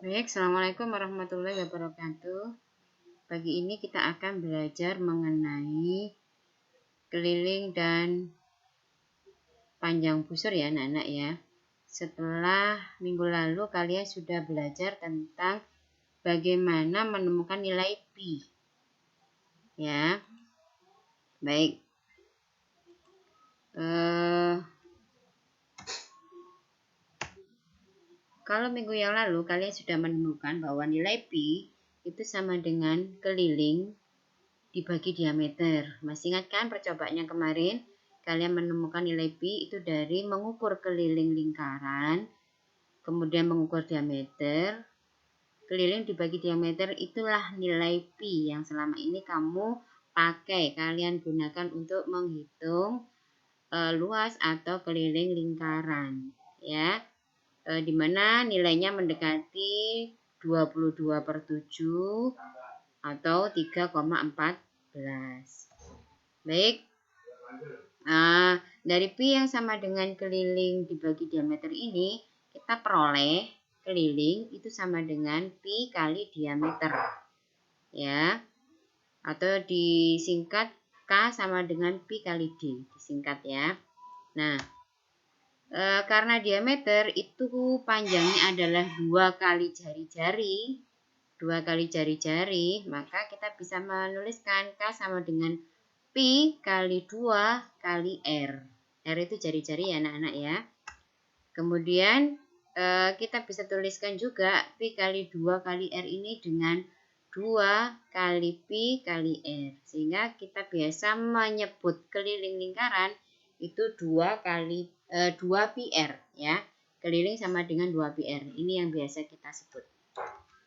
Baik, Assalamualaikum warahmatullahi wabarakatuh. Pagi ini kita akan belajar mengenai keliling dan panjang busur ya anak-anak ya. Setelah minggu lalu kalian sudah belajar tentang bagaimana menemukan nilai pi. Ya, baik. Kalau minggu yang lalu kalian sudah menemukan bahwa nilai pi itu sama dengan keliling dibagi diameter. Masih ingat kan percobaannya kemarin? Kalian menemukan nilai pi itu dari mengukur keliling lingkaran, kemudian mengukur diameter. Keliling dibagi diameter itulah nilai pi yang selama ini kamu pakai, kalian gunakan untuk menghitung luas atau keliling lingkaran, ya. Dimana nilainya mendekati 22/7 atau 3,14. Baik. Dari pi yang sama dengan keliling dibagi diameter ini, kita peroleh keliling itu sama dengan pi kali diameter. Ya. Atau disingkat K sama dengan pi kali D, disingkat ya. Nah, karena diameter itu panjangnya adalah 2 kali jari-jari, maka kita bisa menuliskan K sama dengan pi kali 2 kali R. R itu jari-jari ya anak-anak ya. Kemudian kita bisa tuliskan juga pi kali 2 kali R ini dengan 2 kali pi kali R. Sehingga kita biasa menyebut keliling lingkaran itu 2 pi R ya. Keliling sama dengan 2 pi R. Ini yang biasa kita sebut.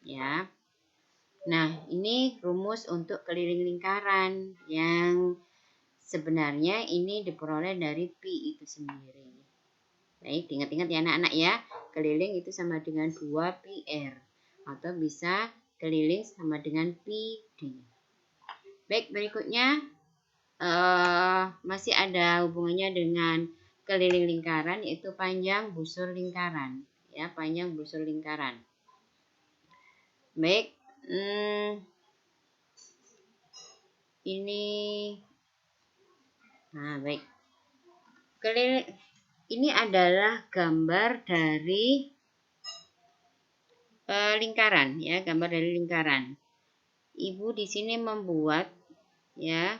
Ya. Nah, ini rumus untuk keliling lingkaran yang sebenarnya ini diperoleh dari pi itu sendiri. Baik, ingat-ingat ya anak-anak ya. Keliling itu sama dengan 2 pi R. Atau bisa keliling sama dengan pi D. Baik, berikutnya masih ada hubungannya dengan keliling lingkaran, yaitu panjang busur lingkaran. Ya, panjang busur lingkaran. Baik, baik. Ini adalah gambar dari lingkaran ya, gambar dari lingkaran. Ibu di sini membuat ya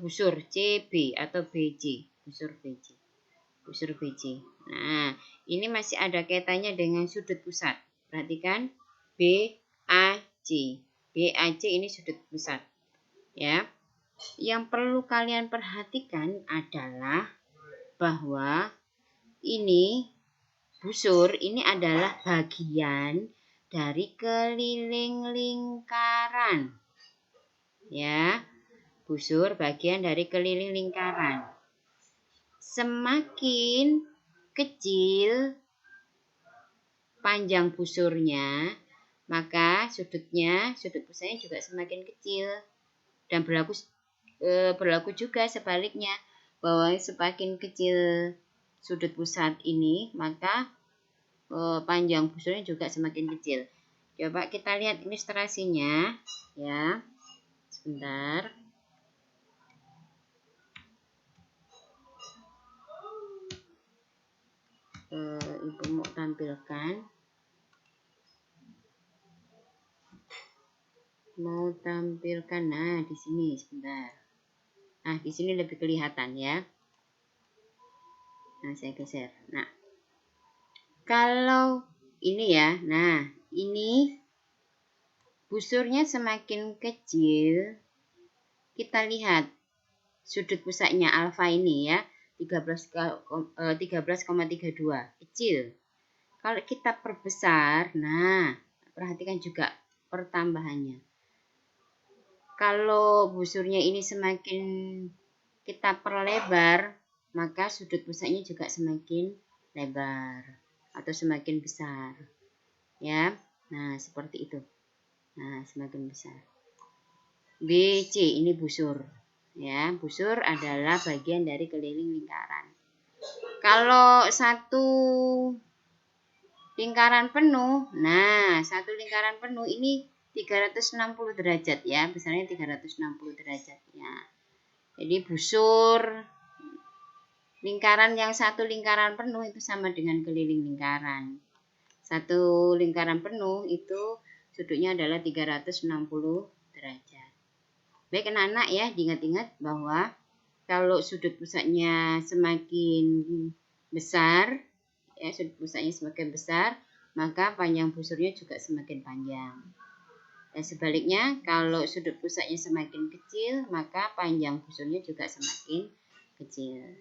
busur CB atau BJ, busur BJ. Nah, ini masih ada kaitannya dengan sudut pusat. Perhatikan BAC. BAC ini sudut pusat. Ya. Yang perlu kalian perhatikan adalah bahwa ini busur ini adalah bagian dari keliling lingkaran. Ya. Busur bagian dari keliling lingkaran. Semakin kecil panjang busurnya, maka sudut pusatnya juga semakin kecil. Dan berlaku juga sebaliknya, bahwa semakin kecil sudut pusat ini, maka panjang busurnya juga semakin kecil. Coba kita lihat ilustrasinya ya. Sebentar. Ibu mau tampilkan. Nah, di sini sebentar. Nah, di sini lebih kelihatan ya. Nah, saya geser. Nah, kalau ini ya, nah ini busurnya semakin kecil, kita lihat sudut pusatnya alfa ini ya, 13,32, kecil. Kalau kita perbesar, nah perhatikan juga pertambahannya. Kalau busurnya ini semakin kita perlebar, maka sudut pusatnya juga semakin lebar atau semakin besar. Ya. Nah, seperti itu. Nah, semakin besar. BC ini busur. Ya, busur adalah bagian dari keliling lingkaran. Kalau satu lingkaran penuh. Nah, satu lingkaran penuh ini 360 derajat ya, besarnya 360 derajat ya. Jadi busur lingkaran yang satu lingkaran penuh itu sama dengan keliling lingkaran. Satu lingkaran penuh itu sudutnya adalah 360 derajat. Baik anak-anak ya, diingat-ingat bahwa kalau sudut pusatnya semakin besar, ya sudut pusatnya semakin besar, maka panjang busurnya juga semakin panjang. Dan sebaliknya, kalau sudut pusatnya semakin kecil, maka panjang busurnya juga semakin kecil.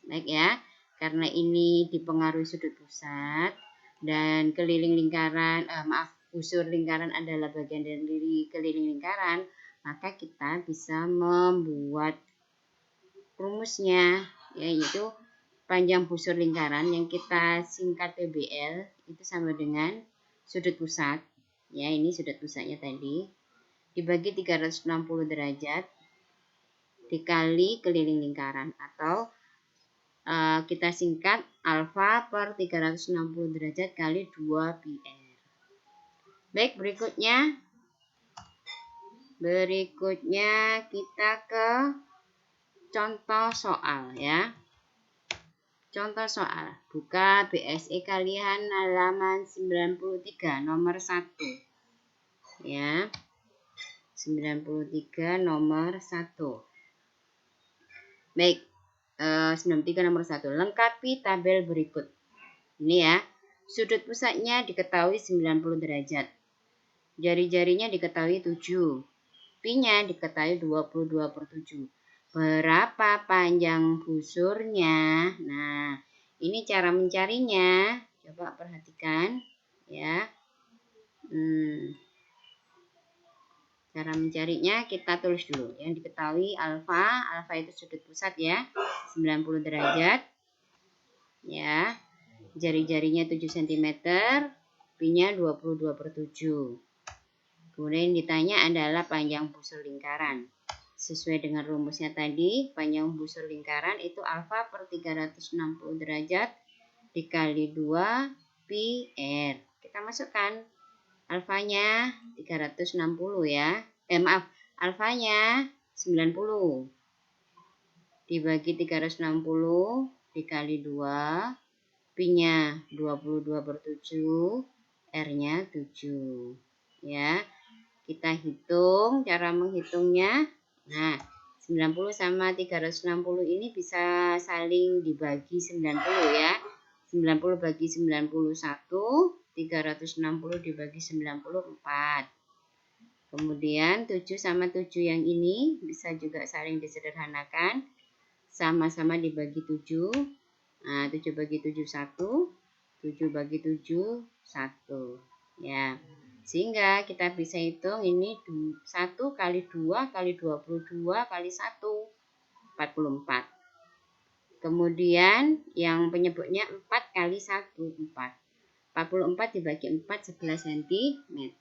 Baik ya, karena ini dipengaruhi sudut pusat dan keliling lingkaran, busur lingkaran adalah bagian dari keliling lingkaran, maka kita bisa membuat rumusnya, yaitu panjang busur lingkaran yang kita singkat PBL itu sama dengan sudut pusat. Ya, ini sudut pusatnya tadi dibagi 360 derajat dikali keliling lingkaran atau kita singkat alfa per 360 derajat kali 2 pi r. Baik, berikutnya kita ke contoh soal ya. Contoh soal, buka BSE kalian halaman 93 nomor 1. Ya. 93 nomor 1. Baik. 93 nomor 1. Lengkapi tabel berikut. Ini ya. Sudut pusatnya diketahui 90 derajat. Jari-jarinya diketahui 7. Pi-nya diketahui 22/7. Berapa panjang busurnya? Nah, ini cara mencarinya. Coba perhatikan ya. Cara mencarinya kita tulis dulu. Yang diketahui alfa itu sudut pusat ya, 90 derajat. Ya. Jari-jarinya 7 cm, pi-nya 22/7. Kemudian ditanya adalah panjang busur lingkaran. Sesuai dengan rumusnya tadi, panjang busur lingkaran itu alfa per 360 derajat dikali 2 pi r. Kita masukkan alfanya 360 ya. Alfanya 90 dibagi 360 dikali 2, pi-nya 22/7, r-nya 7 ya. Kita hitung, cara menghitungnya. Nah, 90 sama 360 ini bisa saling dibagi 90 ya. 90 bagi 91, 360 dibagi 94. Kemudian 7 sama 7 yang ini bisa juga saling disederhanakan. Sama-sama dibagi 7. Nah, 7 bagi 7 1, 7 bagi 7 1. Ya. Sehingga kita bisa hitung ini 1 kali 2 kali 22 kali 1, 44. Kemudian yang penyebutnya 4 kali 1, 4. 44 dibagi 4, 11 cm.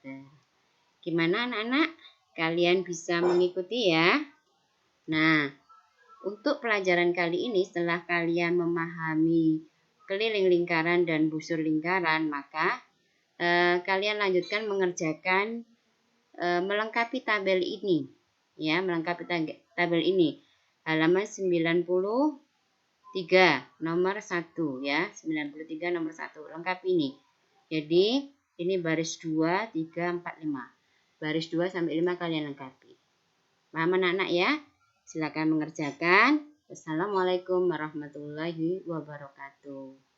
Gimana anak-anak? Kalian bisa mengikuti ya. Nah, untuk pelajaran kali ini setelah kalian memahami keliling lingkaran dan busur lingkaran, maka kalian lanjutkan mengerjakan melengkapi tabel ini. Ya, melengkapi tabel ini. Halaman 93 nomor 1 ya. 93 nomor 1. Lengkapi ini. Jadi, ini baris 2, 3, 4, 5. Baris 2 sampai 5 kalian lengkapi. Paham anak-anak ya? Silakan mengerjakan. Wassalamualaikum warahmatullahi wabarakatuh.